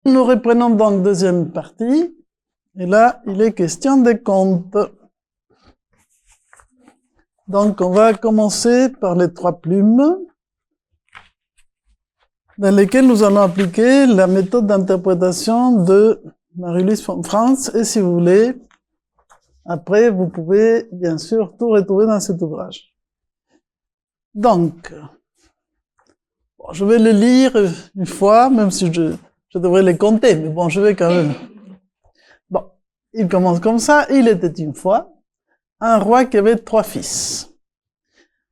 Nous reprenons donc deuxième partie. Et là, il est question des comptes. Donc, on va commencer par les trois plumes, dans lesquelles nous allons appliquer la méthode d'interprétation de Marie-Louise von Franz. Et si vous voulez, après, vous pouvez bien sûr tout retrouver dans cet ouvrage. Donc, bon, je vais les lire une fois, même si je devrais les compter, mais bon, je vais quand même. Bon, il commence comme ça. Il était une fois un roi qui avait 3 fils.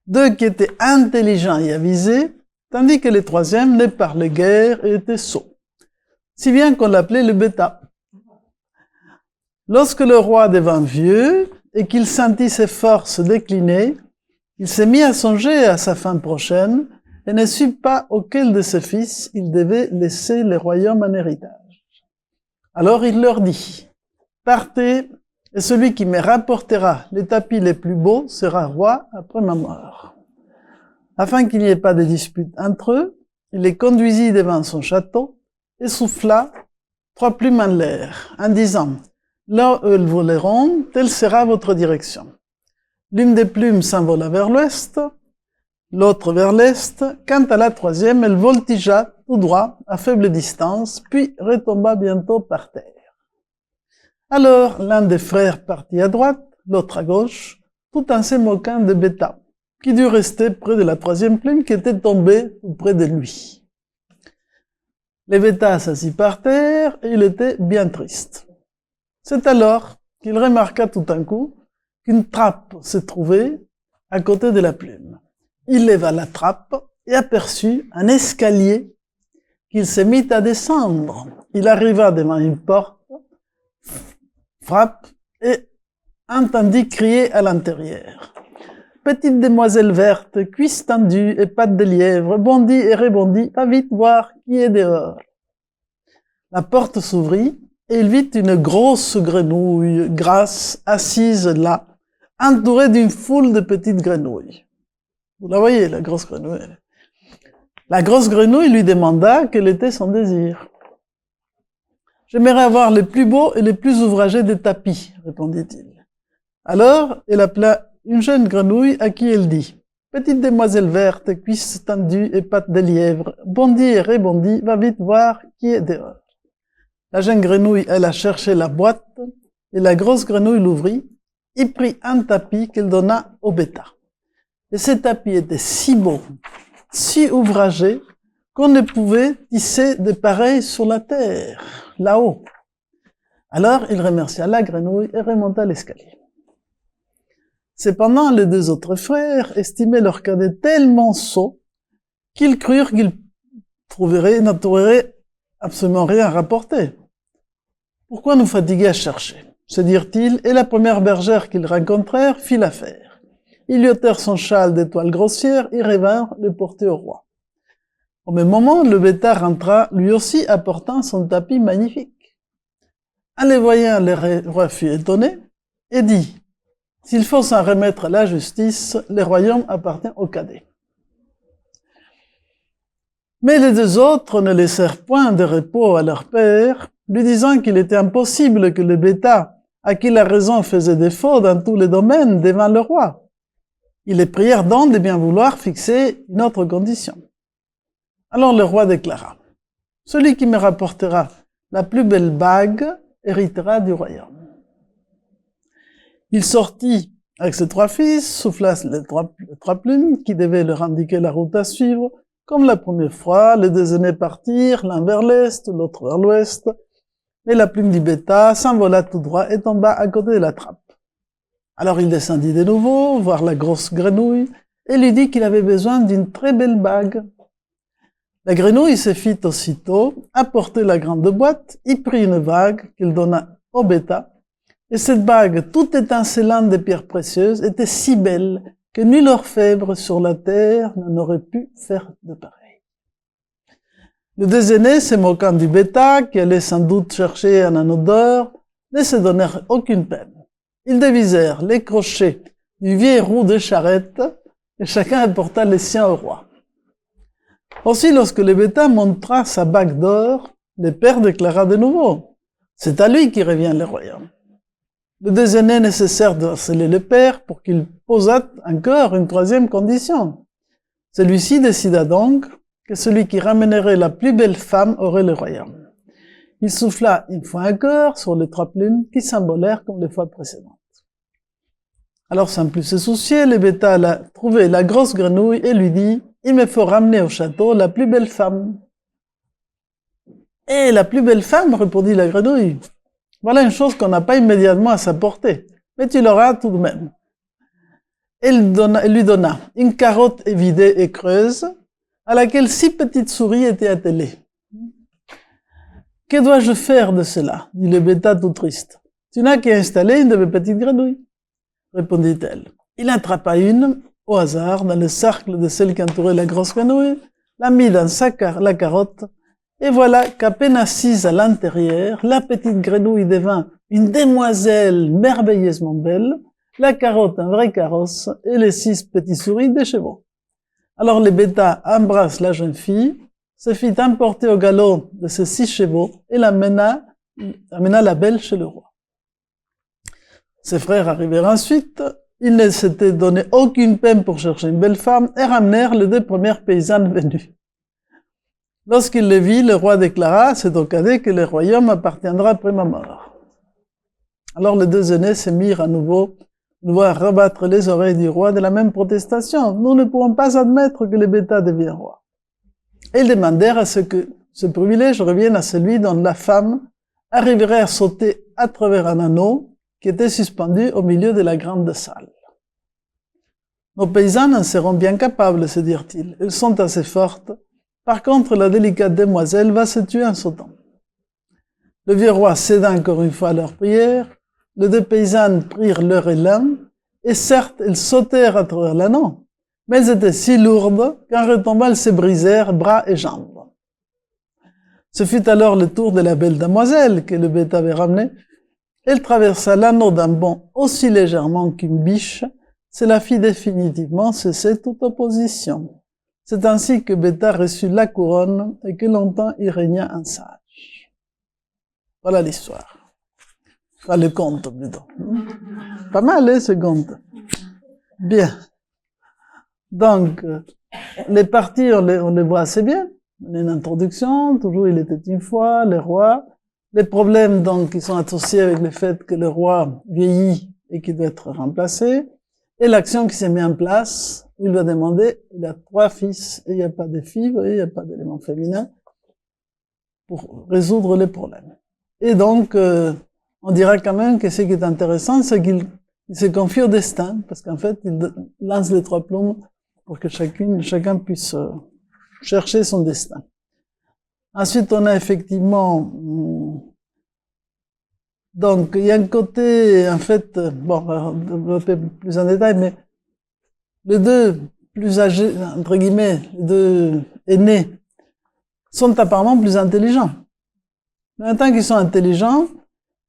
2 qui étaient intelligents et avisés, tandis que le 3e ne parlait guère et était sot. Si bien qu'on l'appelait le bêta. Lorsque le roi devint vieux et qu'il sentit ses forces décliner, il s'est mis à songer à sa fin prochaine et ne sut pas auquel de ses fils il devait laisser le royaume en héritage. Alors il leur dit, « Partez, et celui qui me rapportera les tapis les plus beaux sera roi après ma mort. » Afin qu'il n'y ait pas de dispute entre eux, il les conduisit devant son château et souffla 3 plumes en l'air, en disant, « Là où elles voleront, telle sera votre direction. » L'une des plumes s'envola vers l'ouest, l'autre vers l'est. Quant à la 3e, elle voltigea tout droit, à faible distance, puis retomba bientôt par terre. Alors, l'un des frères partit à droite, l'autre à gauche, tout en se moquant de Bêta, qui dut rester près de la 3e plume qui était tombée tout près de lui. Le Bêta s'assit par terre et il était bien triste. C'est alors qu'il remarqua tout d'un coup qu'une trappe se trouvait à côté de la plume. Il leva la trappe et aperçut un escalier qu'il se mit à descendre. Il arriva devant une porte, frappe et entendit crier à l'intérieur. « Petite demoiselle verte, cuisse tendue et pattes de lièvre, bondit et rebondit, va vite voir qui est dehors. » La porte s'ouvrit et il vit une grosse grenouille grasse assise là, entourée d'une foule de petites grenouilles. Vous la voyez, la grosse grenouille. La grosse grenouille lui demanda quel était son désir. « J'aimerais avoir les plus beaux et les plus ouvragés des tapis, » répondit-il. Alors, elle appela une jeune grenouille à qui elle dit, « Petite demoiselle verte, cuisse tendue et pattes de lièvre, bondit et rebondit, va vite voir qui est dehors. » La jeune grenouille alla chercher la boîte et la grosse grenouille l'ouvrit, y prit un tapis qu'elle donna au bêta. Et ce tapis était si beau, si ouvragé, qu'on ne pouvait tisser de pareils sur la terre, là-haut. Alors il remercia la grenouille et remonta l'escalier. Cependant, les 2 autres frères estimaient leur cadet tellement sot qu'ils crurent qu'ils n'en trouveraient absolument rien à rapporter. « Pourquoi nous fatiguer à chercher ?» se dirent-ils, et la première bergère qu'ils rencontrèrent fit l'affaire. Ils lui ôtèrent son châle d'étoiles grossières et revinrent le porter au roi. Au même moment, le bêta rentra lui aussi apportant son tapis magnifique. En les voyant, le roi fut étonné et dit, « S'il faut s'en remettre à la justice, le royaume appartient au cadet. » Mais les 2 autres ne laissèrent point de repos à leur père, lui disant qu'il était impossible que le bêta, à qui la raison faisait défaut dans tous les domaines, devant le roi. Ils les prièrent donc de bien vouloir fixer une autre condition. Alors le roi déclara, « Celui qui me rapportera la plus belle bague héritera du royaume. » Il sortit avec ses 3 fils, souffla les 3 plumes qui devaient leur indiquer la route à suivre. Comme la première fois, les 2 aînés partirent, l'un vers l'est, l'autre vers l'ouest, mais la plume du bêta s'envola tout droit et tomba à côté de la trappe. Alors il descendit de nouveau, voir la grosse grenouille, et lui dit qu'il avait besoin d'une très belle bague. La grenouille se fit aussitôt apporter la grande boîte, y prit une bague qu'il donna au bêta, et cette bague, toute étincelante de pierres précieuses, était si belle que nul orfèvre sur la terre n'en aurait pu faire de pareil. Les 2 aînés, se moquant du bêta, qui allait sans doute chercher un anneau d'or, ne se donnèrent aucune peine. Ils devisèrent les crochets du vieil roue de charrette, et chacun apporta les siens au roi. Aussi, lorsque le bêta montra sa bague d'or, le père déclara de nouveau, c'est à lui qui revient le royaume. Le déjeuner nécessaire de harceler le père pour qu'il posât encore une troisième condition. Celui-ci décida donc que celui qui ramènerait la plus belle femme aurait le royaume. Il souffla une fois encore sur les 3 plumes qui s'envolèrent comme les fois précédentes. Alors, sans plus se soucier, le bêta a trouvé la grosse grenouille et lui dit « Il me faut ramener au château la plus belle femme. » « Eh, la plus belle femme, répondit la grenouille. Voilà une chose qu'on n'a pas immédiatement à sa portée, mais tu l'auras tout de même. Elle lui donna une carotte évidée et creuse, à laquelle 6 petites souris étaient attelées. « Que dois-je faire de cela ?» dit le bêta tout triste. « Tu n'as qu'à installer une de mes petites grenouilles, répondit-elle. Il attrapa une, au hasard, dans le cercle de celle qui entourait la grosse grenouille, la mit dans la carotte, et voilà qu'à peine assise à l'intérieur, la petite grenouille devint une demoiselle merveilleusement belle, la carotte un vrai carrosse, et les 6 petits souris des chevaux. Alors le bêta embrasse la jeune fille, se fit emporter au galop de ces 6 chevaux, et amena la belle chez le roi. Ses frères arrivèrent ensuite, ils ne s'étaient donné aucune peine pour chercher une belle femme, et ramenèrent les 2 premières paysannes venues. Lorsqu'il les vit, le roi déclara, c'est au cadet que le royaume appartiendra après ma mort. Alors les 2 aînés se mirent à nouveau à rabattre les oreilles du roi de la même protestation. Nous ne pouvons pas admettre que le bêta devienne roi. Et ils demandèrent à ce que ce privilège revienne à celui dont la femme arriverait à sauter à travers un anneau qui était suspendu au milieu de la grande salle. Nos paysannes en seront bien capables, se dirent-ils. Elles sont assez fortes. Par contre, la délicate demoiselle va se tuer en sautant. Le vieux roi céda encore une fois à leur prière, les 2 paysannes prirent leur élan, et certes, elles sautèrent à travers l'anneau, mais elles étaient si lourdes qu'en retombant, elles se brisèrent bras et jambes. Ce fut alors le tour de la belle demoiselle que le bêta avait ramenée. Elle traversa l'anneau d'un bond aussi légèrement qu'une biche, cela fit définitivement cesser toute opposition. C'est ainsi que Bêta reçut la couronne et que longtemps il régna un sage. Voilà l'histoire. Enfin, le conte, plutôt. Pas mal, hein, ce conte. Bien. Donc, les parties, on les voit assez bien. Une introduction, toujours il était une fois, le roi. Les problèmes, donc, qui sont associés avec le fait que le roi vieillit et qu'il doit être remplacé. Et l'action qui s'est mise en place, il doit demander, il a 3 fils et il n'y a pas de filles, vous voyez, il n'y a pas d'élément féminin pour résoudre les problèmes. Et donc, on dira quand même que ce qui est intéressant, c'est qu'il se confie au destin, parce qu'en fait, il lance les 3 plumes pour que chacun puisse chercher son destin. Ensuite, on a effectivement, donc, il y a un côté, en fait, bon, on va développer plus en détail, mais les 2 plus âgés, entre guillemets, les 2 aînés, sont apparemment plus intelligents. Mais en tant qu'ils sont intelligents,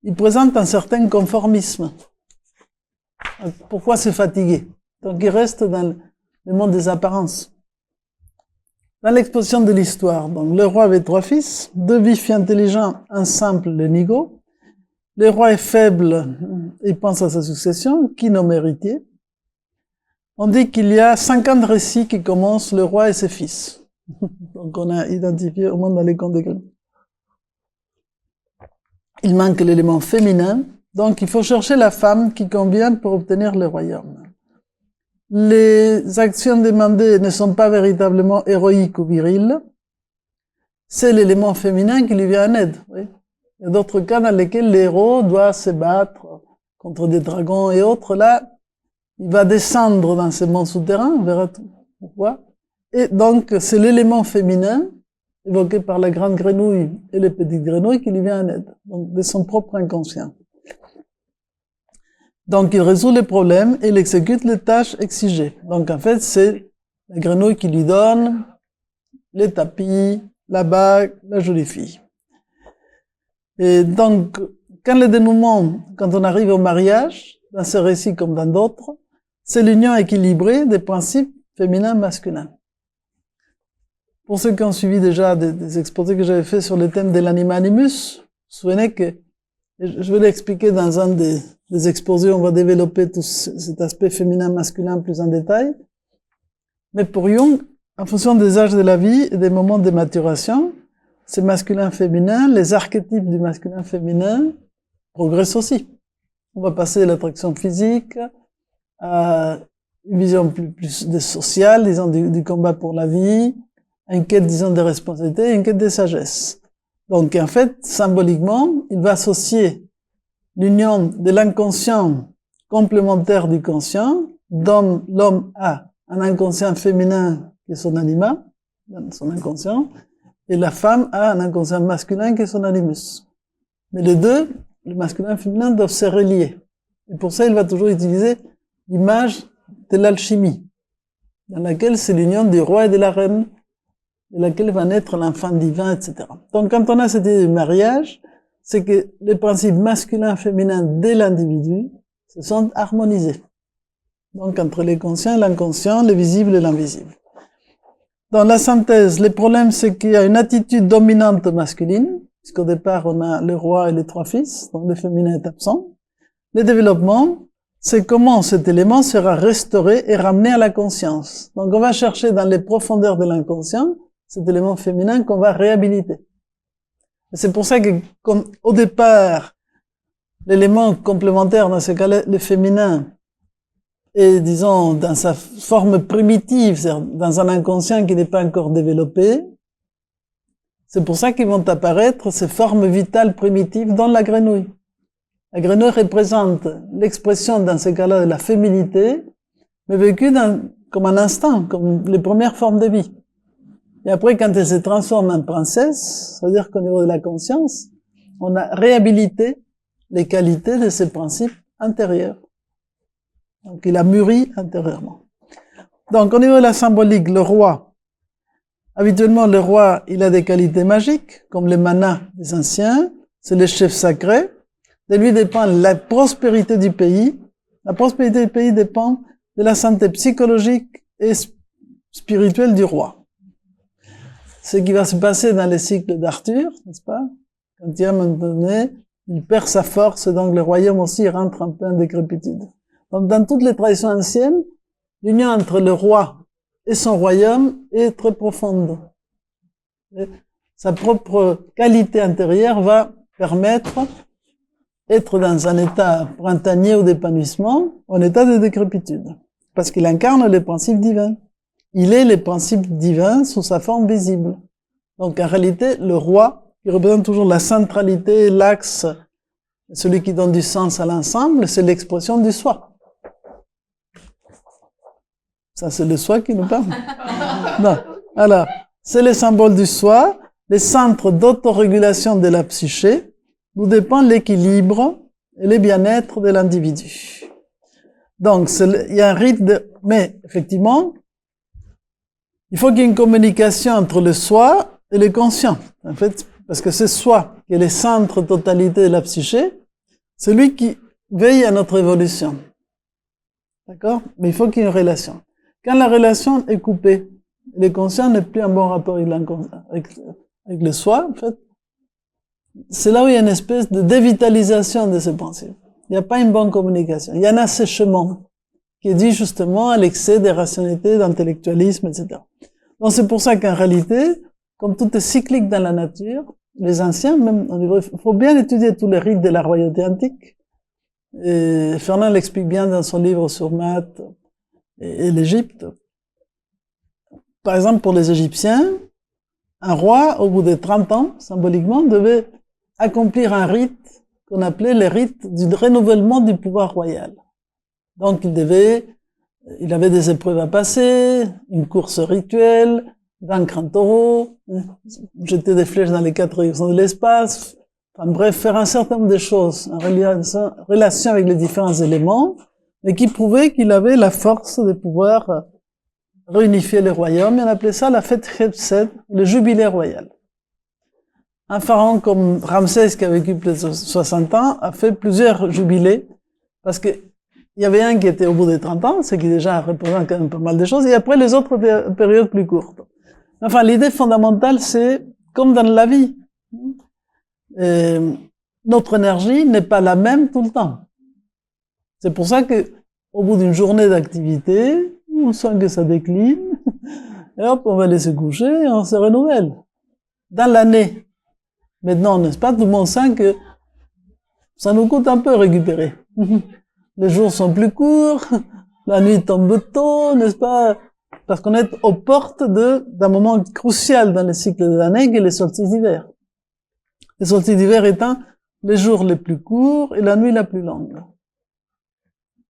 ils présentent un certain conformisme. Pourquoi se fatiguer? Donc ils restent dans le monde des apparences. Dans l'exposition de l'histoire, donc le roi avait 3 fils, 2 vifs et intelligents, un simple, le nigo. Le roi est faible, il pense à sa succession, qui nomme héritier. On dit qu'il y a 50 récits qui commencent le roi et ses fils. Donc on a identifié au moins dans les contes de Grimm. Il manque l'élément féminin, donc il faut chercher la femme qui convient pour obtenir le royaume. Les actions demandées ne sont pas véritablement héroïques ou viriles, c'est l'élément féminin qui lui vient en aide. Oui. Il y a d'autres cas dans lesquels l'héros doit se battre contre des dragons et autres. Là, il va descendre dans ce monde souterrain, on verra tout. Pourquoi? Et donc, c'est l'élément féminin, évoqué par la grande grenouille et les petites grenouilles, qui lui vient en aide, donc de son propre inconscient. Donc, il résout les problèmes et il exécute les tâches exigées. Donc, en fait, c'est la grenouille qui lui donne les tapis, la bague, la jolie fille. Et donc, quand le dénouement, quand on arrive au mariage, dans ce récit comme dans d'autres, c'est l'union équilibrée des principes féminins-masculins. Pour ceux qui ont suivi déjà des exposés que j'avais fait sur le thème de l'anima animus, vous vous souvenez que, je vais l'expliquer dans un des exposés, on va développer tout cet aspect féminin-masculin plus en détail. Mais pour Jung, en fonction des âges de la vie et des moments de maturation, ces masculins-féminins, les archétypes du masculin-féminin progressent aussi. On va passer de l'attraction physique à une vision plus sociale, disons, du combat pour la vie, à une quête, disons, de responsabilité, une quête de sagesse. Donc, en fait, symboliquement, il va associer l'union de l'inconscient complémentaire du conscient, dont l'homme a un inconscient féminin qui est son anima, son inconscient, et la femme a un inconscient masculin qui est son animus. Mais les deux, le masculin et le féminin, doivent se relier. Et pour ça, il va toujours utiliser l'image de l'alchimie, dans laquelle c'est l'union du roi et de la reine, de laquelle va naître l'enfant divin, etc. Donc, quand on a cette idée de mariage, c'est que les principes masculins et féminins de l'individu se sont harmonisés. Donc, entre les conscients et l'inconscient, le visible et l'invisible. Dans la synthèse, le problème, c'est qu'il y a une attitude dominante masculine, puisqu'au départ, on a le roi et les trois fils, donc le féminin est absent. Le développement, c'est comment cet élément sera restauré et ramené à la conscience. Donc, on va chercher dans les profondeurs de l'inconscient cet élément féminin qu'on va réhabiliter. C'est pour ça que, comme au départ, l'élément complémentaire, dans ce cas-là, le féminin, est, disons, dans sa forme primitive, c'est-à-dire dans un inconscient qui n'est pas encore développé, c'est pour ça qu'ils vont apparaître ces formes vitales primitives dans la grenouille. La grenouille représente l'expression, dans ce cas-là, de la féminité, mais vécue comme un instant, comme les premières formes de vie. Et après, quand elle se transforme en princesse, ça veut dire qu'au niveau de la conscience, on a réhabilité les qualités de ces principes intérieurs. Donc, il a mûri intérieurement. Donc, au niveau de la symbolique, le roi, habituellement, le roi, il a des qualités magiques, comme les manas des anciens, c'est le chef sacré. De lui dépend la prospérité du pays. La prospérité du pays dépend de la santé psychologique et spirituelle du roi. Ce qui va se passer dans les cycles d'Arthur, n'est-ce pas? Quand il y a un moment donné, il perd sa force, donc le royaume aussi rentre un peu en décrépitude. Donc, dans toutes les traditions anciennes, l'union entre le roi et son royaume est très profonde. Et sa propre qualité intérieure va permettre d'être dans un état printanier ou d'épanouissement, en état de décrépitude. Parce qu'il incarne les principes divins. Il est les principes divins sous sa forme visible. Donc, en réalité, le roi, qui représente toujours la centralité, l'axe, celui qui donne du sens à l'ensemble, c'est l'expression du soi. Ça, c'est le soi qui nous parle. Non. Alors, c'est le symbole du soi, les centres d'autorégulation de la psyché, d'où dépend l'équilibre et le bien-être de l'individu. Donc, il y a un rite mais, effectivement, il faut qu'il y ait une communication entre le soi et le conscient. En fait, parce que c'est soi qui est le centre totalité de la psyché, c'est lui qui veille à notre évolution. D'accord? Mais il faut qu'il y ait une relation. Quand la relation est coupée, le conscient n'est plus en bon rapport avec le soi, en fait, c'est là où il y a une espèce de dévitalisation de ce principe. Il n'y a pas une bonne communication. Il y a un assèchement qui est dû justement à l'excès de rationalité, d'intellectualisme, etc. Donc c'est pour ça qu'en réalité, comme tout est cyclique dans la nature, les anciens, même, il faut bien étudier tous les rites de la royauté antique. Et Fernand l'explique bien dans son livre sur Math et l'Égypte. Par exemple, pour les Égyptiens, un roi, au bout de 30 ans, symboliquement, devait accomplir un rite qu'on appelait le rite du renouvellement du pouvoir royal. Donc, il avait des épreuves à passer, une course rituelle, vaincre un taureau, jeter des flèches dans les 4 directions de l'espace, enfin bref, faire un certain nombre de choses en relation avec les différents éléments, mais qui prouvaient qu'il avait la force de pouvoir réunifier le royaume, et on appelait ça la fête Khepset, le jubilé royal. Un pharaon comme Ramsès, qui a vécu plus de 60 ans, a fait plusieurs jubilés, parce que il y avait un qui était au bout de 30 ans, ce qui déjà représente quand même pas mal de choses, et après les autres des périodes plus courtes. Enfin, l'idée fondamentale, c'est comme dans la vie. Notre énergie n'est pas la même tout le temps. C'est pour ça que, au bout d'une journée d'activité, on sent que ça décline, et hop, on va laisser coucher et on se renouvelle. Dans l'année, maintenant, n'est-ce pas, tout le monde sent que ça nous coûte un peu récupérer. Les jours sont plus courts, la nuit tombe tôt, n'est-ce pas? Parce qu'on est aux portes d'un moment crucial dans le cycle de l'année, qui est les solstices d'hiver. Les solstices d'hiver étant les jours les plus courts et la nuit la plus longue.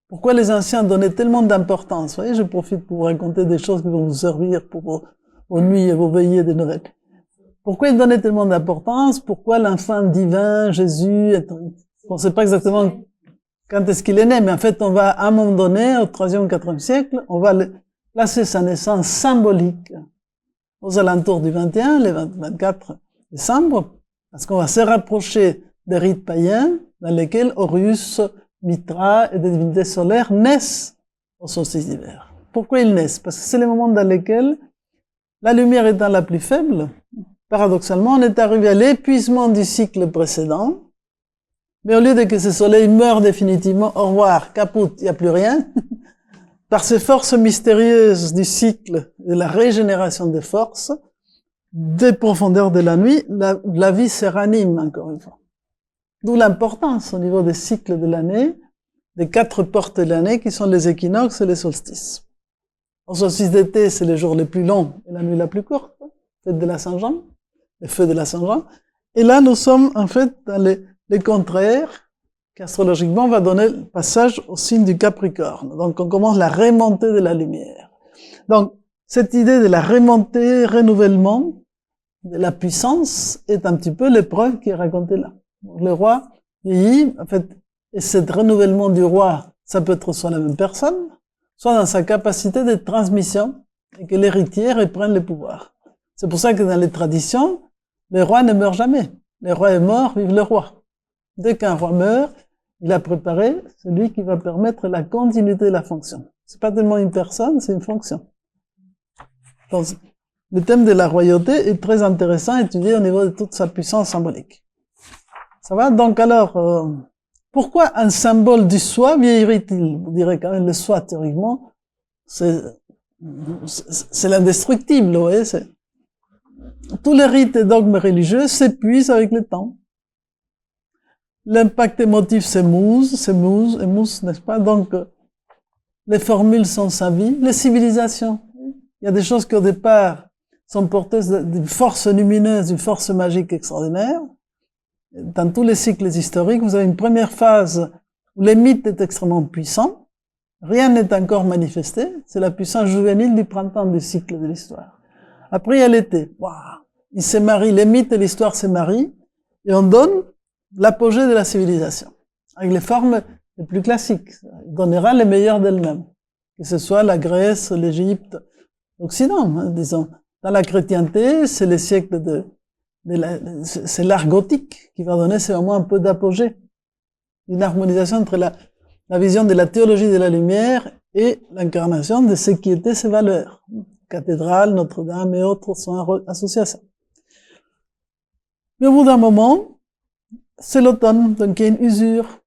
Pourquoi les anciens donnaient tellement d'importance? Vous voyez, je profite pour vous raconter des choses qui vont vous servir pour vos nuits et vos veillées de Noël. Pourquoi ils donnaient tellement d'importance? Pourquoi l'enfant divin, Jésus, on ne sait pas exactement quand est-ce qu'il est né, mais en fait, on va, à un moment donné, au 3e ou 4e siècle, on va placer sa naissance symbolique aux alentours du 21, le 24 décembre, parce qu'on va se rapprocher des rites païens dans lesquels Horus, Mitra et des divinités solaires naissent au solstice d'hiver. Pourquoi ils naissent? Parce que c'est le moment dans lequel la lumière étant la plus faible, paradoxalement, on est arrivé à l'épuisement du cycle précédent, mais au lieu de que ce soleil meure définitivement, au revoir, caput, il n'y a plus rien, par ces forces mystérieuses du cycle, de la régénération des forces, des profondeurs de la nuit, la vie se ranime encore une fois. D'où l'importance au niveau des cycles de l'année, des 4 portes de l'année qui sont les équinoxes et les solstices. Au solstice d'été, c'est les jours les plus longs et la nuit la plus courte, fête de la Saint-Jean, le feu de la Saint-Jean. Et là, nous sommes en fait dans les contraires, qui astrologiquement va donner le passage au signe du Capricorne. Donc on commence la remontée de la lumière. Donc cette idée de la remontée, renouvellement de la puissance est un petit peu l'épreuve qui est racontée là. Donc, le roi vieillit, en fait, et ce renouvellement du roi, ça peut être soit la même personne, soit dans sa capacité de transmission, et que l'héritier reprenne le pouvoir. C'est pour ça que dans les traditions, le roi ne meurt jamais. Le roi est mort, vive le roi. Dès qu'un roi meurt, il a préparé celui qui va permettre la continuité de la fonction. C'est pas tellement une personne, c'est une fonction. Donc, le thème de la royauté est très intéressant à étudier au niveau de toute sa puissance symbolique. Ça va? Donc alors, pourquoi un symbole du soi vieillirait-il? Vous direz quand même le soi, théoriquement, c'est l'indestructible, vous voyez, tous les rites et dogmes religieux s'épuisent avec le temps. L'impact émotif s'émousse, n'est-ce pas? Donc, les formules sont sa vie, les civilisations. Il y a des choses qui au départ sont porteuses d'une force lumineuse, d'une force magique extraordinaire. Dans tous les cycles historiques, vous avez une première phase où les mythes est extrêmement puissant. Rien n'est encore manifesté. C'est la puissance juvénile du printemps du cycle de l'histoire. Après, il y a l'été. Waouh! Ils se marient, les mythes et l'histoire se marient, et on donne l'apogée de la civilisation, avec les formes les plus classiques. Il donnera les meilleures d'elle-même, que ce soit la Grèce, l'Égypte, l'Occident, hein, disons. Dans la chrétienté, c'est les siècles c'est l'art gothique qui va donner, c'est vraiment un peu d'apogée. Une harmonisation entre la vision de la théologie de la lumière et l'incarnation de ce qui étaient ses valeurs. Cathédrale, Notre-Dame et autres sont associés à ça. Mais au bout d'un moment, c'est l'automne, donc il y a une usure.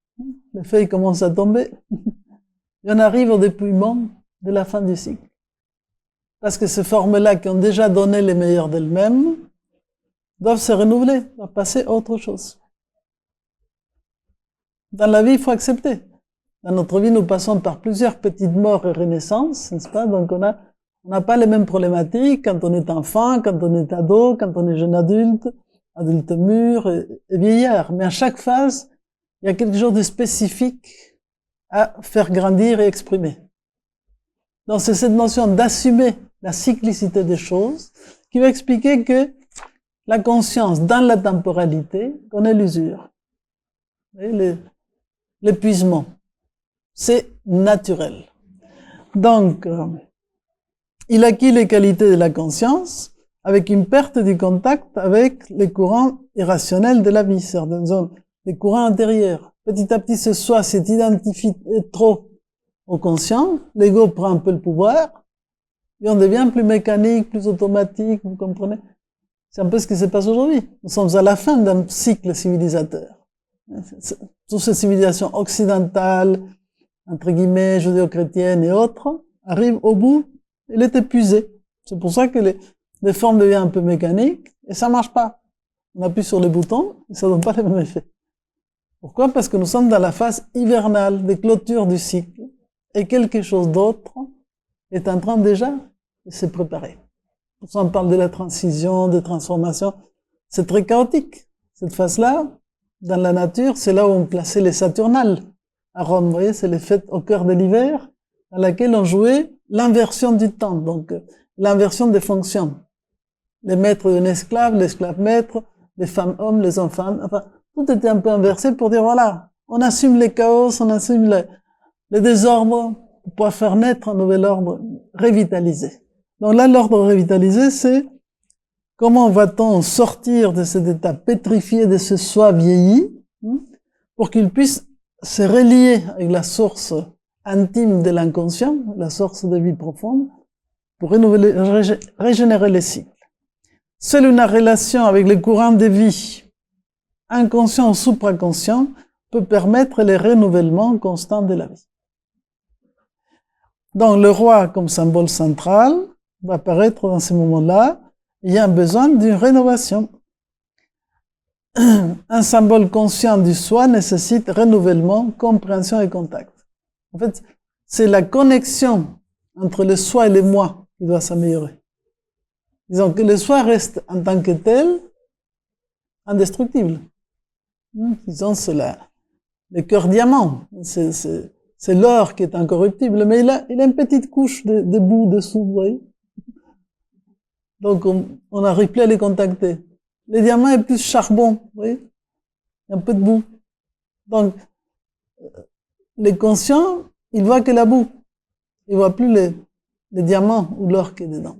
Les feuilles commencent à tomber. Et on arrive au dépouillement de la fin du cycle. Parce que ces formes-là qui ont déjà donné les meilleures d'elles-mêmes doivent se renouveler, doivent passer à autre chose. Dans la vie, il faut accepter. Dans notre vie, nous passons par plusieurs petites morts et renaissances, n'est-ce pas? Donc on n'a pas les mêmes problématiques quand on est enfant, quand on est ado, quand on est jeune adulte, adulte mûr et vieillard. Mais à chaque phase, il y a quelque chose de spécifique à faire grandir et exprimer. Donc c'est cette notion d'assumer la cyclicité des choses qui va expliquer que la conscience dans la temporalité connaît l'usure. L'épuisement. C'est naturel. Donc, il acquit les qualités de la conscience avec une perte du contact avec les courants irrationnels de la vie, certaines zones, les courants intérieurs. Petit à petit, ce soi s'identifie trop au conscient, l'ego prend un peu le pouvoir, Et on devient plus mécanique, plus automatique, vous comprenez? C'est un peu ce qui se passe aujourd'hui. Nous sommes à la fin d'un cycle civilisateur. Toutes ces civilisations occidentales, entre guillemets, judéo-chrétiennes et autres, arrivent au bout, elle est épuisée. C'est pour ça que les formes deviennent un peu mécaniques, et ça marche pas. On appuie sur les boutons, et ça donne pas le même effet. Pourquoi? Parce que nous sommes dans la phase hivernale, des clôtures du cycle, et quelque chose d'autre est en train déjà de se préparer. Pour ça, on parle de la transition, de transformation. C'est très chaotique. Cette phase-là, dans la nature, c'est là où on plaçait les Saturnales. À Rome, vous voyez, c'est les fêtes au cœur de l'hiver, dans laquelle on jouait l'inversion du temps, donc l'inversion des fonctions. Les maîtres d'un esclave, l'esclave maître, les femmes hommes, les hommes femmes, enfin, tout était un peu inversé pour dire, voilà, on assume les chaos, on assume les désordres, pour pouvoir faire naître un nouvel ordre revitalisé. Donc là, l'ordre revitalisé, c'est comment va-t-on sortir de cet état pétrifié de ce soi vieilli, pour qu'il puisse se relier avec la source intime de l'inconscient, la source de vie profonde, pour renouveler, régénérer les cycles. Seule une relation avec les courants de vie, inconscient ou supraconscient, peut permettre le renouvellement constant de la vie. Donc le roi, comme symbole central, va apparaître dans ces moments-là. Il y a un besoin d'une rénovation. Un symbole conscient du soi nécessite renouvellement, compréhension et contact. En fait, c'est la connexion entre le soi et le moi qui doit s'améliorer. Disons que le soi reste en tant que tel indestructible. Disons, c'est le cœur diamant. C'est l'or qui est incorruptible, mais il a une petite couche de boue dessous, vous voyez. Donc, on n'arrive plus à les contacter. Le diamant est plus charbon, vous voyez. Il y a un peu de boue. Donc, les conscients, ils voient que la boue. Ils voient plus les diamants ou l'or qui est dedans.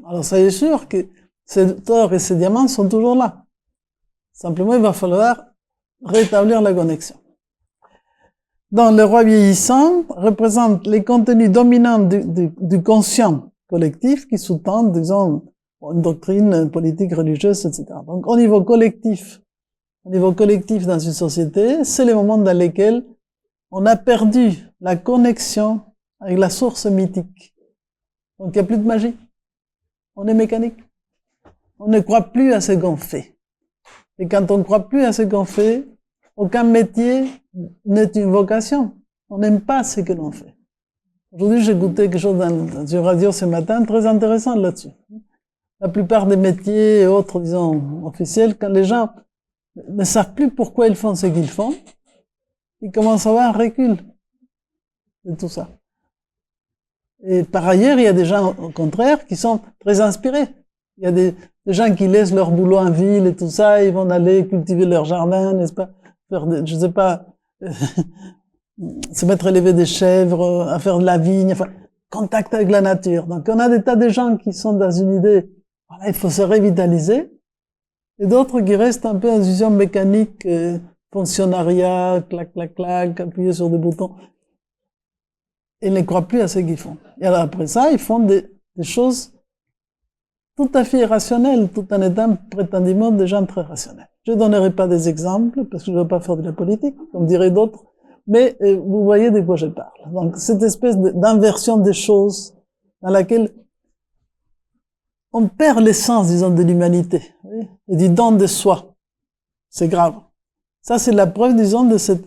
Alors, ça est sûr que cet or et ces diamants sont toujours là. Simplement, il va falloir rétablir la connexion. Donc, le roi vieillissant représente les contenus dominants du conscient collectif qui sous-tendent, disons, une doctrine politique, religieuse, etc. Donc, au niveau collectif dans une société, c'est les moments dans lesquels on a perdu la connexion avec la source mythique. Donc, il n'y a plus de magie. On est mécanique. On ne croit plus à ce qu'on fait. Et quand on ne croit plus à ce qu'on fait, aucun métier n'est une vocation. On n'aime pas ce que l'on fait. Aujourd'hui, j'ai écouté quelque chose dans une radio ce matin, très intéressant là-dessus. La plupart des métiers et autres, disons, officiels, quand les gens ne savent plus pourquoi ils font ce qu'ils font, ils commencent à avoir un recul de tout ça. Et par ailleurs, il y a des gens, au contraire, qui sont très inspirés. Il y a des gens qui laissent leur boulot en ville et tout ça, ils vont aller cultiver leur jardin, n'est-ce pas, faire je sais pas, se mettre à élever des chèvres, à faire de la vigne, enfin, contact avec la nature. Donc, on a des tas de gens qui sont dans une idée, voilà, il faut se revitaliser, et d'autres qui restent un peu dans une vision mécanique, fonctionnariat, clac, clac, clac, appuyer sur des boutons. Ils ne croient plus à ce qu'ils font. Et alors après ça, ils font des choses tout à fait irrationnelles, tout en étant prétendument des gens très rationnels. Je ne donnerai pas des exemples, parce que je ne veux pas faire de la politique, comme diraient d'autres, mais vous voyez de quoi je parle. Donc cette espèce d'inversion des choses dans laquelle on perd l'essence, disons, de l'humanité, et du don de soi. C'est grave. Ça, c'est la preuve, disons, de cette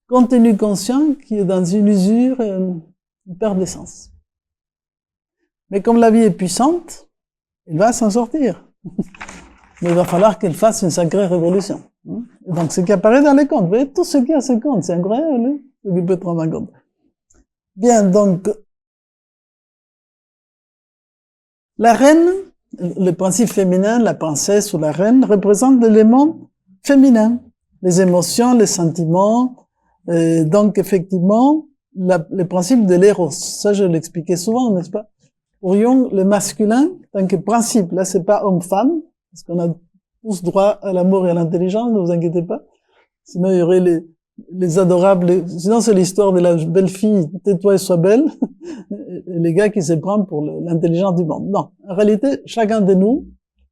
contenu conscient qui est dans une usure et une perte d'essence. Mais comme la vie est puissante, il va s'en sortir. Mais il va falloir qu'elle fasse une sacrée révolution. Et donc, ce qui apparaît dans les contes, vous voyez, tout ce qui est à ces contes, c'est incroyable, ce qui peut prendre en compte. Bien, donc, la reine, le principe féminin, la princesse ou la reine, représente l'élément féminin, les émotions, les sentiments. Donc, effectivement, le principe de l'éros, ça je l'expliquais souvent, n'est-ce pas? Pour Jung, le masculin, tant que principe, là c'est pas homme-femme, parce qu'on a tous droit à l'amour et à l'intelligence, ne vous inquiétez pas. Sinon il y aurait les adorables, sinon c'est l'histoire de la belle fille, tais-toi et sois belle, et les gars qui se prennent pour l'intelligence du monde. Non, en réalité, chacun de nous,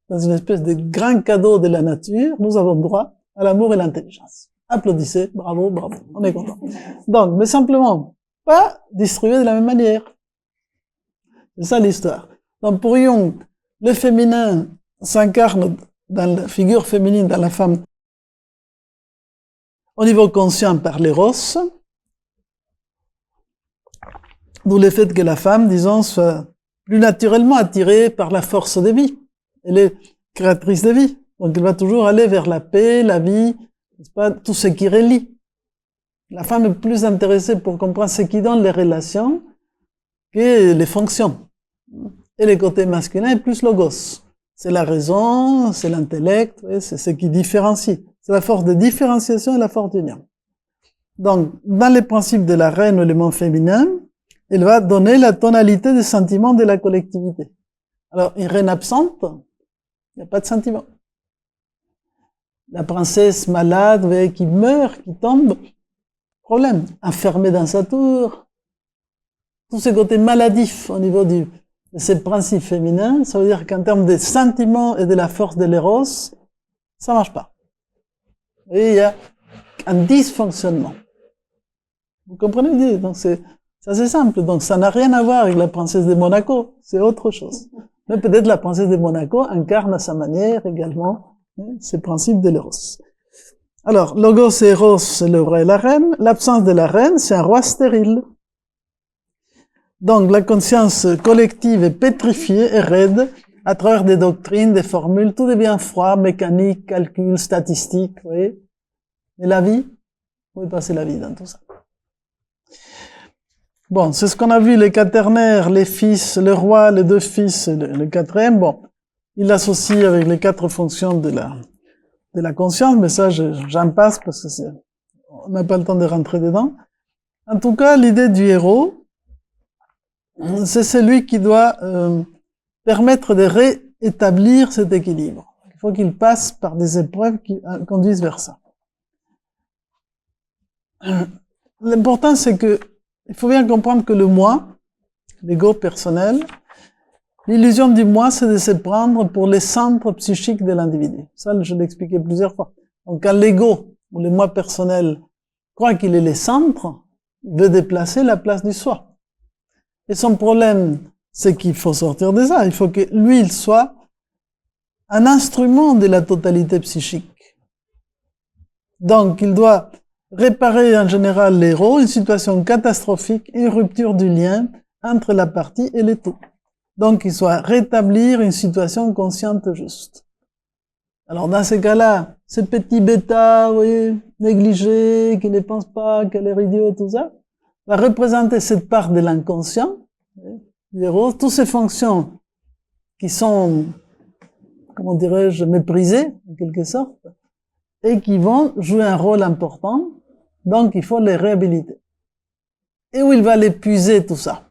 dans une espèce de grand cadeau de la nature, nous avons droit à l'amour et l'intelligence. Applaudissez, bravo, bravo, on est content. Donc, mais simplement, pas distribué de la même manière. C'est ça l'histoire. Donc pour Jung, le féminin s'incarne dans la figure féminine, dans la femme, au niveau conscient par l'éros, d'où le fait que la femme, disons, soit plus naturellement attirée par la force de vie. Elle est créatrice de vie. Donc elle va toujours aller vers la paix, la vie, n'est-ce pas, tout ce qui relie. La femme est plus intéressée pour comprendre ce qui donne les relations que les fonctions. Et le côté masculin est plus logos. C'est la raison, c'est l'intellect, oui, c'est ce qui différencie. C'est la force de différenciation et la force d'union. Donc, dans les principes de la reine ou l'élément féminin, elle va donner la tonalité des sentiments de la collectivité. Alors, une reine absente, il n'y a pas de sentiment. La princesse malade, vous voyez, qui meurt, qui tombe, problème. Enfermée dans sa tour. Tout ce côté maladif au niveau de ces principes féminins, ça veut dire qu'en termes de sentiments et de la force de l'éros, ça marche pas. Et il y a un dysfonctionnement. Vous comprenez l'idée? Donc c'est assez simple. Donc ça n'a rien à voir avec la princesse de Monaco. C'est autre chose. Mais peut-être la princesse de Monaco incarne à sa manière également ces principes de l'éros. Alors, logos et éros, c'est le roi et la reine. L'absence de la reine, c'est un roi stérile. Donc la conscience collective est pétrifiée et raide à travers des doctrines, des formules, tout devient froid, mécanique, calcul, statistique, vous voyez. Et la vie, vous pouvez passer la vie dans tout ça. Bon, c'est ce qu'on a vu, les quaternaires, les fils, le roi, les deux fils, le quatrième, bon, il l'associe avec les quatre fonctions de la conscience, mais ça, j'en passe parce que on n'a pas le temps de rentrer dedans. En tout cas, l'idée du héros, c'est celui qui doit permettre de réétablir cet équilibre. Il faut qu'il passe par des épreuves qui conduisent vers ça. L'important, c'est que il faut bien comprendre que le moi, l'ego personnel, l'illusion du moi, c'est de se prendre pour les centres psychiques de l'individu. Ça, je l'ai expliqué plusieurs fois. Donc, quand l'ego, ou le moi personnel, croit qu'il est le centre, il veut déplacer la place du soi. Et son problème, c'est qu'il faut sortir de ça. Il faut que lui, il soit un instrument de la totalité psychique. Donc, il doit réparer en général l'héros, une situation catastrophique, une rupture du lien entre la partie et le tout. Donc, il doit rétablir une situation consciente juste. Alors, dans ces cas-là, ce petit bêta, oui, négligé, qui ne pense pas, qui a l'air idiot, tout ça, va représenter cette part de l'inconscient, l'héros, toutes ces fonctions qui sont, comment dirais-je, méprisées, en quelque sorte, et qui vont jouer un rôle important, donc il faut les réhabiliter. Et où il va l'épuiser tout ça?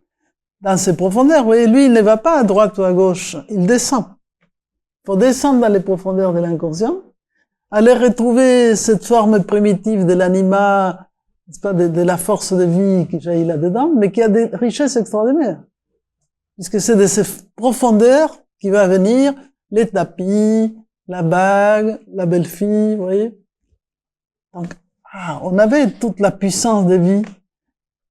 Dans ses profondeurs, vous voyez, lui, il ne va pas à droite ou à gauche, il descend. Il faut descendre dans les profondeurs de l'inconscient, aller retrouver cette forme primitive de l'anima, n'est-ce pas, de la force de vie qui jaillit là-dedans, mais qui a des richesses extraordinaires. Puisque c'est de ces profondeurs qui va venir les tapis, la bague, la belle fille, vous voyez. Donc, on avait toute la puissance de vie.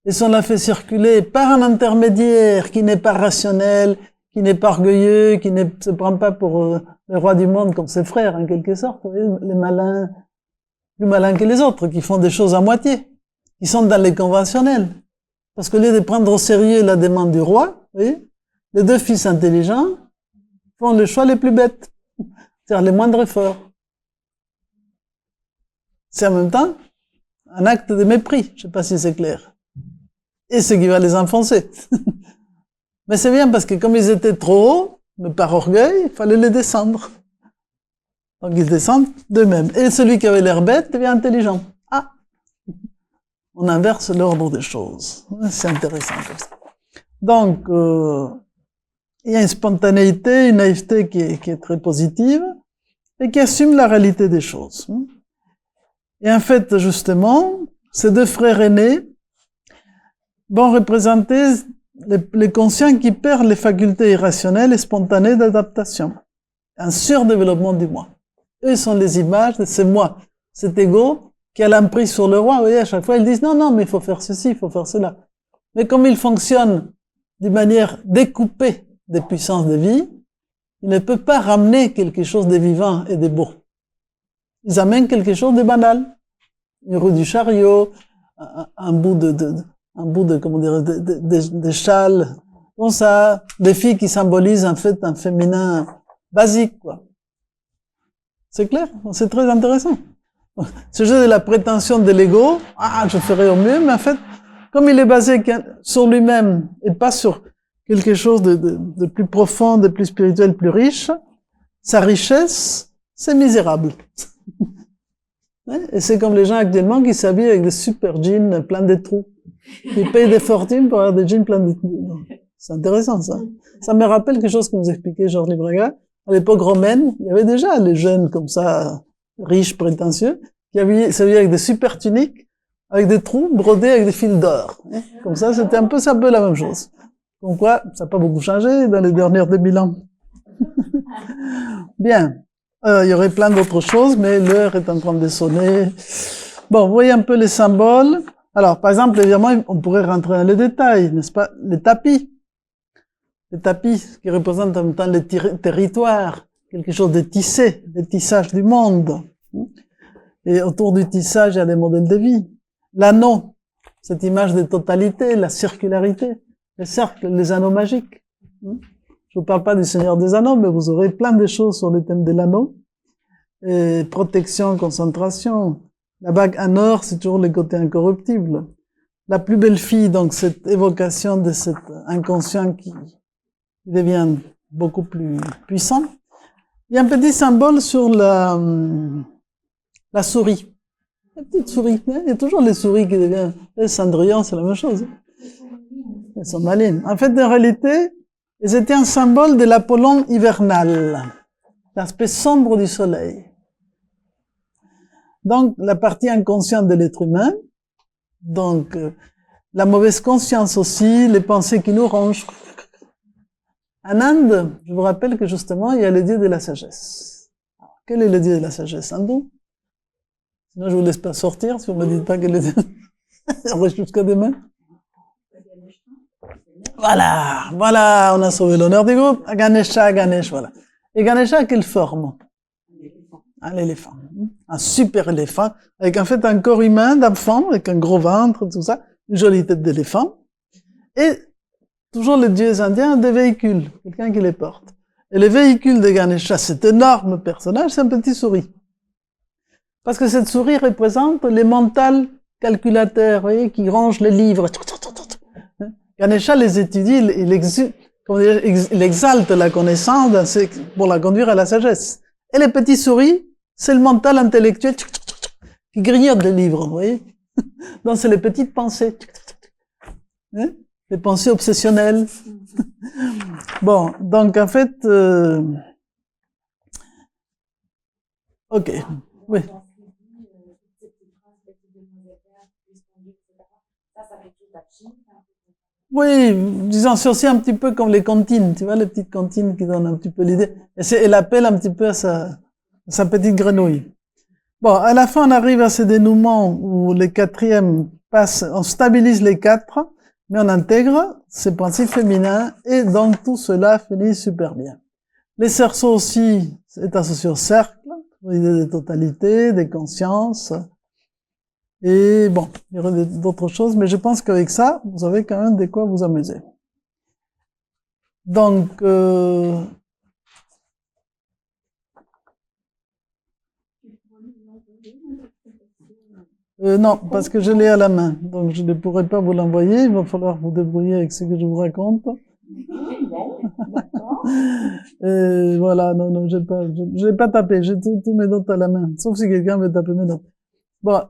Et si on l'a fait circuler par un intermédiaire qui n'est pas rationnel, qui n'est pas orgueilleux, qui ne se prend pas pour le roi du monde comme ses frères, en quelque sorte, vous voyez, les malins, plus malins que les autres, qui font des choses à moitié, qui sont dans les conventionnels. Parce qu'au lieu de prendre au sérieux la demande du roi, vous voyez, les deux fils intelligents font le choix les plus bêtes, c'est-à-dire les moindres efforts. C'est en même temps un acte de mépris, je ne sais pas si c'est clair. Et ce qui va les enfoncer. Mais c'est bien parce que comme ils étaient trop hauts, mais par orgueil, il fallait les descendre. Donc ils descendent d'eux-mêmes. Et celui qui avait l'air bête devient intelligent. Ah, on inverse l'ordre des choses. C'est intéressant comme ça. Donc, il y a une spontanéité, une naïveté qui est très positive et qui assume la réalité des choses. Et en fait, justement, ces deux frères aînés vont représenter les conscients qui perdent les facultés irrationnelles et spontanées d'adaptation. Un surdéveloppement du moi. Eux sont les images de ce moi, cet ego qui a l'emprise sur le roi. Vous voyez, à chaque fois, ils disent non, mais il faut faire ceci, il faut faire cela. Mais comme ils fonctionnent d'une manière découpée des puissances de vie, ils ne peuvent pas ramener quelque chose de vivant et de beau. Ils amènent quelque chose de banal. Une roue du chariot, un bout de comment dire, de châle, comme ça, des filles qui symbolisent en fait un féminin basique, quoi. C'est clair? C'est très intéressant. Ce jeu de la prétention de l'ego, je ferai au mieux, mais en fait, comme il est basé sur lui-même et pas sur quelque chose de plus profond, de plus spirituel, de plus riche, sa richesse, c'est misérable. Et c'est comme les gens actuellement qui s'habillent avec des super jeans pleins de trous. Ils payent des fortunes pour avoir des jeans pleins de trous. C'est intéressant, ça. Ça me rappelle quelque chose que nous expliquait Georges Libraga. À l'époque romaine, il y avait déjà les jeunes comme ça, riches, prétentieux, qui s'habillaient avec des super tuniques, avec des trous brodés avec des fils d'or. Comme ça, c'était un peu la même chose. Donc quoi, ça n'a pas beaucoup changé dans les dernières 2000 ans. Bien. Il y aurait plein d'autres choses, mais l'heure est en train de sonner. Bon, vous voyez un peu les symboles. Alors, par exemple, évidemment, on pourrait rentrer dans les détails, n'est-ce pas? Les tapis. Les tapis qui représentent en même temps les territoires, quelque chose de tissé, le tissage du monde. Et autour du tissage, il y a des modèles de vie. L'anneau, cette image de totalité, la circularité, les cercles, les anneaux magiques. Je vous parle pas du Seigneur des Anneaux, mais vous aurez plein de choses sur le thème de l'anneau. Et protection, concentration. La bague en or, c'est toujours le côté incorruptible. La plus belle fille, donc cette évocation de cet inconscient qui devient beaucoup plus puissant. Il y a un petit symbole sur la souris. La petite souris. Il y a toujours les souris qui deviennent... Les cendrillons, c'est la même chose. Elles sont malines. En fait, en réalité, elles étaient un symbole de l'Apollon hivernal, l'aspect sombre du soleil. Donc, la partie inconsciente de l'être humain, donc la mauvaise conscience aussi, les pensées qui nous rongent. En Inde, je vous rappelle que justement, il y a le dieu de la sagesse. Alors, quel est le dieu de la sagesse hindou? Sinon, je vous laisse pas sortir si vous me dites pas quel est le dieu. On reste jusqu'à demain. Voilà, on a sauvé l'honneur du groupe. Ganesh, voilà. Et Ganesha, quelle forme? Un éléphant. Un super éléphant, avec en fait un corps humain d'enfant, avec un gros ventre, tout ça, une jolie tête d'éléphant. Et toujours les dieux indiens ont des véhicules, quelqu'un qui les porte. Et le véhicule de Ganesha, cet énorme personnage, c'est un petit souris. Parce que cette souris représente les mentales calculateurs, vous voyez, qui rangent les livres. Ganesha les étudie, il exalte la connaissance pour la conduire à la sagesse. Et les petits souris, c'est le mental intellectuel qui grignote les livres, vous voyez. Donc c'est les petites pensées. Les pensées obsessionnelles. Bon, donc en fait... Ok, oui. Oui, disons, c'est aussi un petit peu comme les cantines, tu vois, les petites cantines qui donnent un petit peu l'idée. Et elle appelle un petit peu à sa petite grenouille. Bon, à la fin, on arrive à ce dénouement où les quatrièmes passent, on stabilise les quatre, mais on intègre ces principes féminins, et donc tout cela finit super bien. Les cerceaux aussi, c'est associé au cercle, l'idée de totalité, des consciences. Et bon, il y aurait d'autres choses, mais je pense qu'avec ça, vous avez quand même de quoi vous amuser. Donc, non, parce que je l'ai à la main, donc je ne pourrai pas vous l'envoyer, il va falloir vous débrouiller avec ce que je vous raconte. Voilà, non, je l'ai pas tapé, j'ai tous mes notes à la main, sauf si quelqu'un veut taper mes notes. Bon,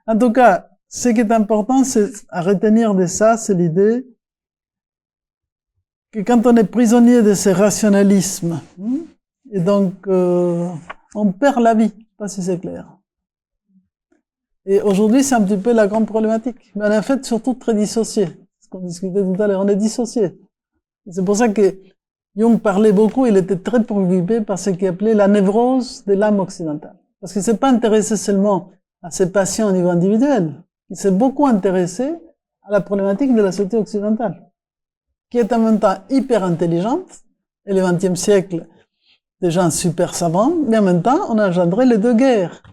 en tout cas, ce qui est important, c'est à retenir de ça, c'est l'idée que quand on est prisonnier de ce rationalisme, et donc on perd la vie, je sais pas si c'est clair. Et aujourd'hui, c'est un petit peu la grande problématique. Mais on est en fait surtout très dissocié. Ce qu'on discutait tout à l'heure, on est dissocié. C'est pour ça que Jung parlait beaucoup, il était très préoccupé par ce qu'il appelait la névrose de l'âme occidentale. Parce qu'il ne s'est pas intéressé seulement à ses patients au niveau individuel, il s'est beaucoup intéressé à la problématique de la société occidentale, qui est en même temps hyper intelligente, et le XXe siècle, des gens super savants, mais en même temps, on a engendré les deux guerres.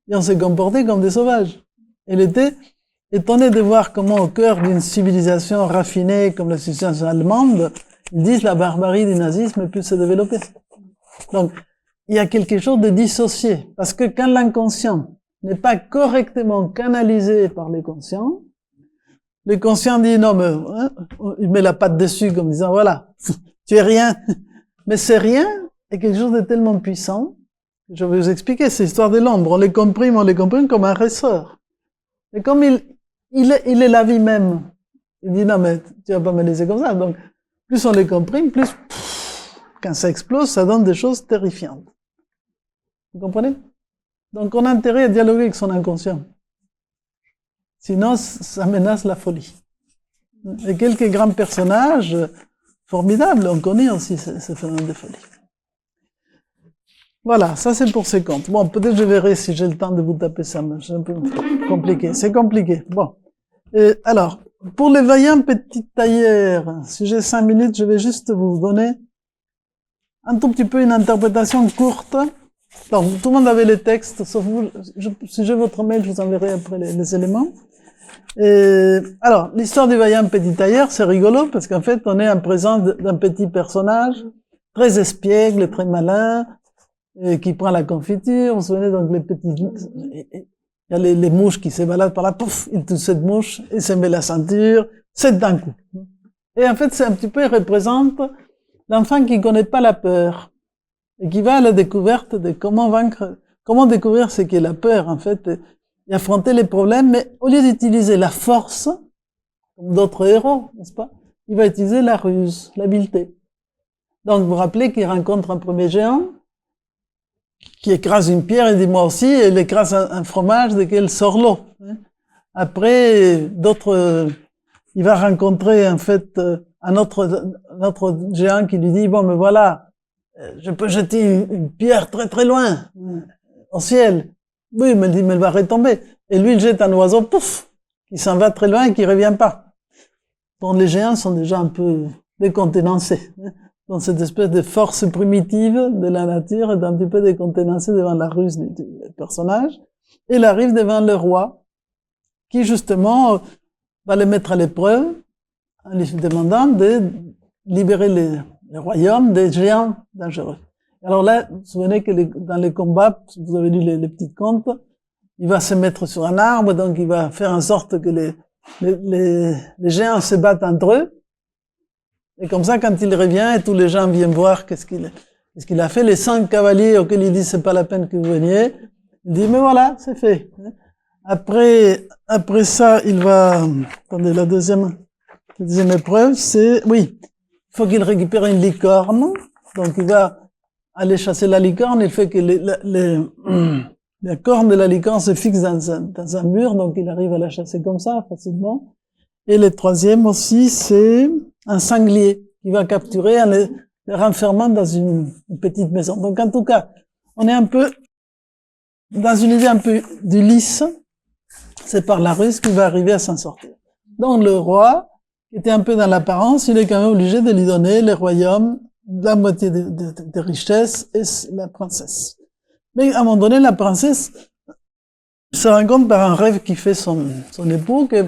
Et on s'est comporté comme des sauvages. Il était étonné de voir comment, au cœur d'une civilisation raffinée comme la civilisation allemande, ils disent la barbarie du nazisme pu se développer. Donc, il y a quelque chose de dissocié. Parce que quand l'inconscient n'est pas correctement canalisé par les conscients, le conscient dit non, mais, hein, il met la patte dessus comme disant voilà, tu es rien. Mais c'est rien est quelque chose de tellement puissant. Je vais vous expliquer, c'est l'histoire de l'ombre. On les comprime comme un ressort. Et comme il est la vie même, il dit non, mais tu vas pas me laisser comme ça. Donc, plus on les comprime, plus, quand ça explose, ça donne des choses terrifiantes. Vous comprenez? Donc, on a intérêt à dialoguer avec son inconscient. Sinon, ça menace la folie. Et quelques grands personnages formidables ont connu aussi ce phénomène de folie. Voilà, ça c'est pour ces contes. Bon, peut-être je verrai si j'ai le temps de vous taper ça, mais c'est un peu compliqué. C'est compliqué. Bon. Alors, pour les vaillants petits tailleurs, si j'ai 5 minutes, je vais juste vous donner un tout petit peu une interprétation courte. Donc, tout le monde avait les textes, sauf vous. Si j'ai votre mail, je vous enverrai après les éléments. Alors, l'histoire du vaillant petit tailleur, c'est rigolo, parce qu'en fait, on est en présence d'un petit personnage, très espiègle, très malin, qui prend la confiture. Vous vous souvenez, donc, les petits, il y a les mouches qui se baladent par là, pouf, il touche cette mouche, il se met la ceinture, c'est d'un coup. Et en fait, c'est un petit peu, il représente l'enfant qui connaît pas la peur, et qui va à la découverte de comment découvrir ce qu'est la peur, en fait, et affronter les problèmes, mais au lieu d'utiliser la force, comme d'autres héros, n'est-ce pas, il va utiliser la ruse, l'habileté. Donc, vous vous rappelez qu'il rencontre un premier géant, qui écrase une pierre, et dit moi aussi, et il écrase un fromage de quel sort l'eau. Après, il va rencontrer, en fait, un autre géant qui lui dit, bon, mais voilà, je peux jeter une pierre très très loin, au ciel. Oui, mais il va retomber. Et lui, il jette un oiseau, pouf, qui s'en va très loin et qui revient pas. Bon, les géants sont déjà un peu décontenancés. Dans cette espèce de force primitive de la nature, est un petit peu décontenancé devant la ruse du personnage. Et il arrive devant le roi, qui justement va le mettre à l'épreuve, en lui demandant de libérer les royaumes des géants dangereux. Alors là, vous vous souvenez que dans les combats, vous avez lu les petits contes, il va se mettre sur un arbre, donc il va faire en sorte que les géants se battent entre eux. Et comme ça, quand il revient et tous les gens viennent voir qu'est-ce qu'il a fait, les 5 cavaliers auxquels il dit c'est pas la peine que vous veniez, il dit mais voilà, c'est fait. Après ça, il va, attendez, la deuxième épreuve, c'est, oui, il faut qu'il récupère une licorne, donc il va aller chasser la licorne, il fait que la corne de la licorne se fixe dans un mur, donc il arrive à la chasser comme ça, facilement. Et le troisième aussi, c'est un sanglier qui va capturer en le renfermant dans une petite maison. Donc en tout cas, on est un peu dans une idée un peu d'Ulysse, c'est par la ruse qu'il va arriver à s'en sortir. Donc le roi, qui était un peu dans l'apparence, il est quand même obligé de lui donner les royaumes, la moitié des richesses et la princesse. Mais à un moment donné, la princesse se rend compte par un rêve qui fait son époux que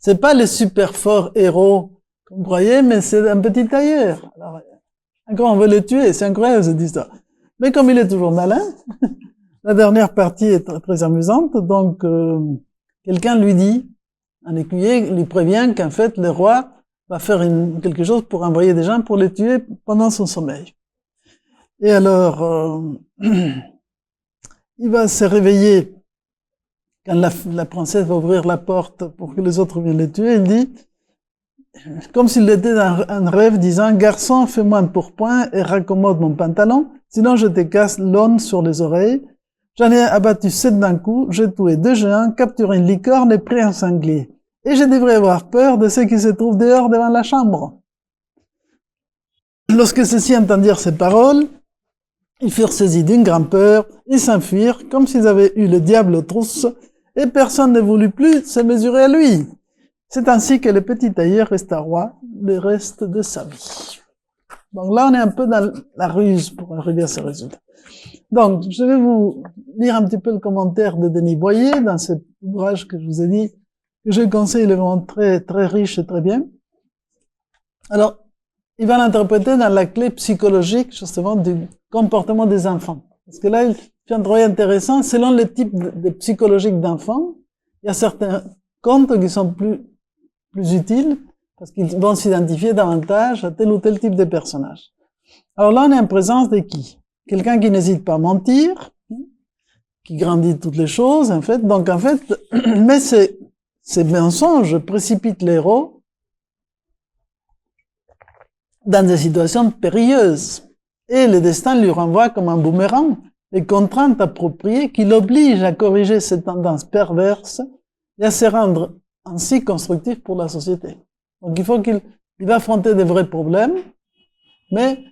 c'est pas le super fort héros qu'on croyait, mais c'est un petit tailleur. Alors, encore on veut le tuer, c'est incroyable cette histoire. Mais comme il est toujours malin, la dernière partie est très, très amusante, donc quelqu'un lui dit, un écuyer lui prévient qu'en fait le roi va faire quelque chose pour envoyer des gens pour les tuer pendant son sommeil. Et alors, il va se réveiller quand la princesse va ouvrir la porte pour que les autres viennent les tuer. Il dit, comme s'il était dans un rêve, disant « Garçon, fais-moi un pourpoint et raccommode mon pantalon, sinon je te casse l'aune sur les oreilles. J'en ai abattu 7 d'un coup, j'ai tué 2 géants, capturé une licorne et pris un sanglier. Et je devrais avoir peur de ceux qui se trouvent dehors devant la chambre. Lorsque ceux-ci entendirent ces paroles, ils furent saisis d'une grande peur, ils s'enfuirent comme s'ils avaient eu le diable aux trousses, et personne ne voulut plus se mesurer à lui. C'est ainsi que le petit tailleur resta roi le reste de sa vie. Donc là, on est un peu dans la ruse pour arriver à ce résultat. Donc, je vais vous lire un petit peu le commentaire de Denis Boyer dans cet ouvrage que je vous ai dit, que je conseille, il est vraiment très, très riche et très bien. Alors, il va l'interpréter dans la clé psychologique, justement, du comportement des enfants. Parce que là, il fait un travail intéressant. Selon le type de psychologique d'enfants, il y a certains contes qui sont plus utiles, parce qu'ils vont s'identifier davantage à tel ou tel type de personnage. Alors là, on est en présence de qui? Quelqu'un qui n'hésite pas à mentir, qui grandit toutes les choses, en fait. Donc, en fait, mais ces mensonges précipitent l'héros dans des situations périlleuses. Et le destin lui renvoie comme un boomerang les contraintes appropriées qui l'obligent à corriger ses tendances perverses et à se rendre ainsi constructif pour la société. Donc il faut qu'il va affronter des vrais problèmes, mais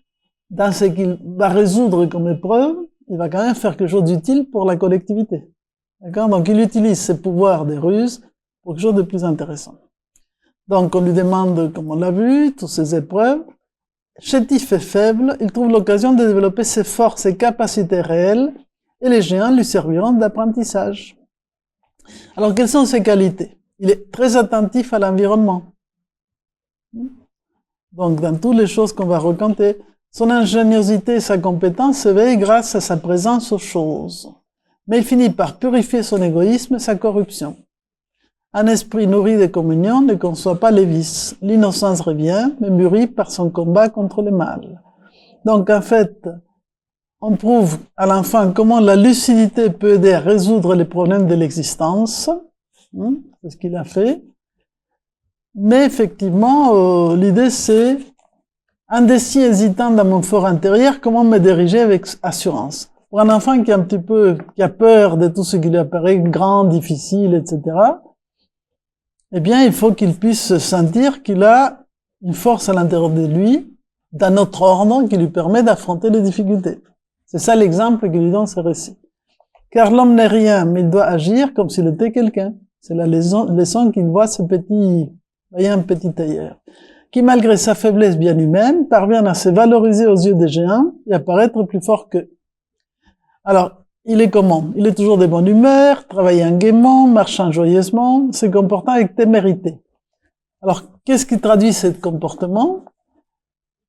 dans ce qu'il va résoudre comme épreuve, il va quand même faire quelque chose d'utile pour la collectivité. D'accord? Donc il utilise ses pouvoirs des ruses pour quelque chose de plus intéressant. Donc on lui demande, comme on l'a vu, toutes ces épreuves. Chétif et faible, il trouve l'occasion de développer ses forces et capacités réelles, et les géants lui serviront d'apprentissage. Alors quelles sont ses qualités? Il est très attentif à l'environnement. Donc dans toutes les choses qu'on va raconter, son ingéniosité et sa compétence s'éveillent grâce à sa présence aux choses. Mais il finit par purifier son égoïsme et sa corruption. Un esprit nourri de communion ne conçoit pas les vices. L'innocence revient, mais mûrie par son combat contre le mal. Donc, en fait, on prouve à l'enfant comment la lucidité peut aider à résoudre les problèmes de l'existence. C'est ce qu'il a fait. Mais effectivement, l'idée c'est, indécis hésitant dans mon fort intérieur, comment me diriger avec assurance. Pour un enfant qui est un petit peu, qui a peur de tout ce qui lui apparaît grand, difficile, etc., eh bien, il faut qu'il puisse sentir qu'il a une force à l'intérieur de lui, d'un autre ordre, qui lui permet d'affronter les difficultés. C'est ça l'exemple qu'il lui donne ce récit. Car l'homme n'est rien, mais il doit agir comme s'il était quelqu'un. C'est la leçon qu'il voit ce petit, voyez, un petit tailleur, qui malgré sa faiblesse bien humaine, parvient à se valoriser aux yeux des géants et à paraître plus fort qu'eux. Alors, il est comment? Il est toujours de bonne humeur, travaillant gaiement, marchant joyeusement, se comportant avec témérité. Alors, qu'est-ce qui traduit ce comportement?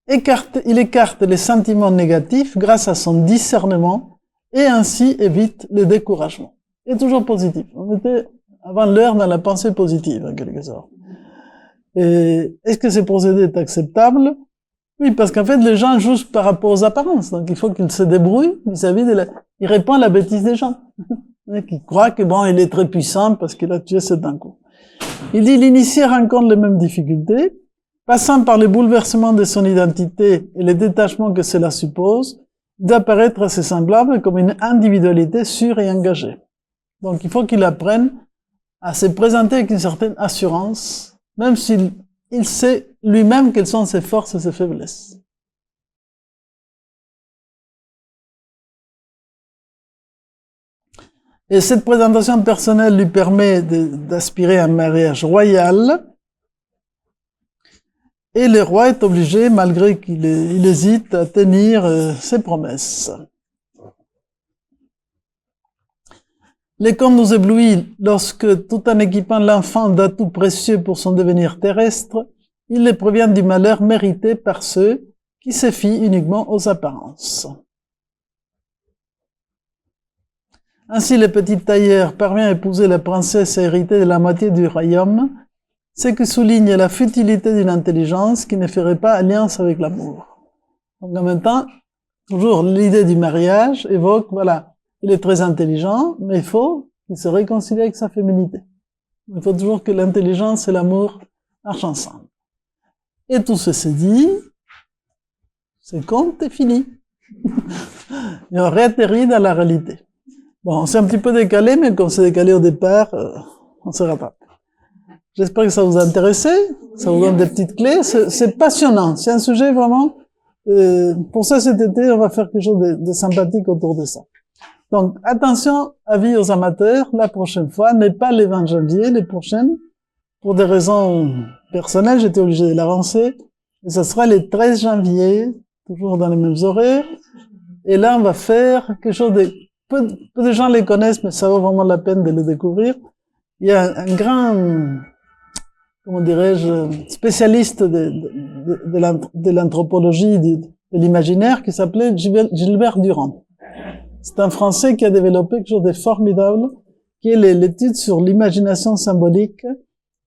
Il écarte les sentiments négatifs grâce à son discernement et ainsi évite le découragement. Il est toujours positif. On était avant l'heure dans la pensée positive, en quelque sorte. Et est-ce que ce procédé est acceptable? Oui, parce qu'en fait, les gens jouent par rapport aux apparences. Donc, il faut qu'il se débrouille vis-à-vis il répond à la bêtise des gens. Qui croient que bon, il est très puissant parce qu'il a tué cet d'un coup. Il dit, l'initié rencontre les mêmes difficultés, passant par les bouleversements de son identité et les détachements que cela suppose, d'apparaître assez semblable comme une individualité sûre et engagée. Donc, il faut qu'il apprenne à se présenter avec une certaine assurance, même s'il sait lui-même quelles sont ses forces et ses faiblesses. Et cette présentation personnelle lui permet d'aspirer à un mariage royal. Et le roi est obligé, malgré qu'il hésite, à tenir ses promesses. Les contes nous éblouissent lorsque, tout en équipant l'enfant d'atouts précieux pour son devenir terrestre, il les prévient du malheur mérité par ceux qui se fient uniquement aux apparences. Ainsi, le petit tailleur parvient à épouser la princesse et hériter de la moitié du royaume, ce qui souligne la futilité d'une intelligence qui ne ferait pas alliance avec l'amour. Donc en même temps, toujours l'idée du mariage évoque, voilà, il est très intelligent, mais il faut qu'il se réconcilie avec sa féminité. Il faut toujours que l'intelligence et l'amour marchent ensemble. Et tout ceci dit, ce conte est fini. Et on réatterrit dans la réalité. Bon, on s'est un petit peu décalé, mais comme c'est décalé au départ, on se rattrape. J'espère que ça vous a intéressé, ça vous donne des petites clés. C'est passionnant, c'est un sujet vraiment... pour ça, cet été, on va faire quelque chose de sympathique autour de ça. Donc, attention, avis aux amateurs, la prochaine fois n'est pas les 20 janvier, les prochaines. Pour des raisons personnelles, j'étais obligé de l'avancer. Et ça sera les 13 janvier, toujours dans les mêmes horaires. Et là, on va faire quelque chose de... Peu de gens les connaissent, mais ça vaut vraiment la peine de le découvrir. Il y a un grand, comment dirais-je, spécialiste de l'anthropologie, de l'imaginaire, qui s'appelait Gilbert Durand. C'est un Français qui a développé quelque chose de formidable, qui est l'étude sur l'imagination symbolique.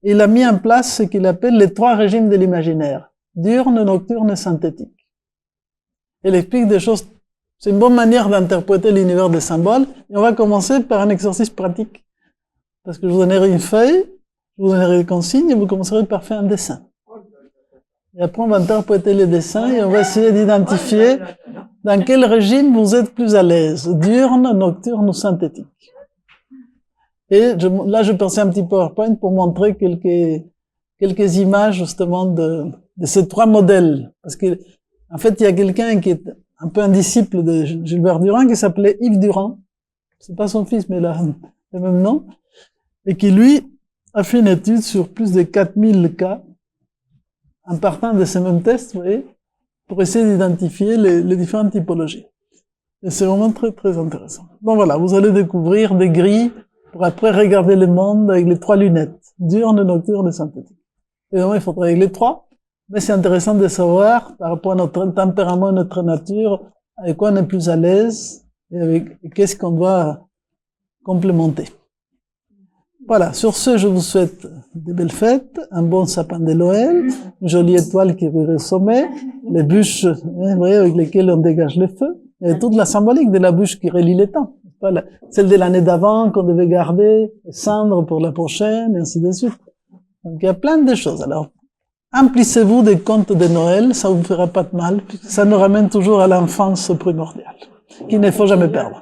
Et il a mis en place ce qu'il appelle les 3 régimes de l'imaginaire: diurne, nocturne et synthétique. Il explique des choses. C'est une bonne manière d'interpréter l'univers des symboles. Et on va commencer par un exercice pratique. Parce que je vous donnerai une feuille, je vous donnerai des consignes, et vous commencerez par faire un dessin. Et après, on va interpréter les dessins et on va essayer d'identifier dans quel régime vous êtes plus à l'aise, diurne, nocturne ou synthétique. Et là, je pensais un petit PowerPoint pour montrer quelques images, justement, de ces 3 modèles. Parce que, en fait, il y a quelqu'un qui est un peu un disciple de Gilbert Durand, qui s'appelait Yves Durand. C'est pas son fils, mais il a le même nom. Et qui, lui, a fait une étude sur plus de 4000 cas, en partant de ces mêmes tests, vous voyez, pour essayer d'identifier les différentes typologies. Et c'est vraiment très, très intéressant. Donc voilà, vous allez découvrir des grilles pour après regarder le monde avec les 3 lunettes: diurne, nocturne et synthétique. Évidemment, il faudra avec les 3, mais c'est intéressant de savoir, par rapport à notre tempérament et notre nature, avec quoi on est plus à l'aise et qu'est-ce qu'on doit complémenter. Voilà, sur ce, je vous souhaite de belles fêtes, un bon sapin de Noël, une jolie étoile qui brille au sommet, les bûches, vous voyez, avec lesquelles on dégage le feu, et toute la symbolique de la bûche qui relie les temps. Celle de l'année d'avant qu'on devait garder, les cendres pour la prochaine, et ainsi de suite. Donc il y a plein de choses. Alors, emplissez-vous des contes de Noël, ça vous fera pas de mal, puisque ça nous ramène toujours à l'enfance primordiale, qu'il ne faut jamais perdre.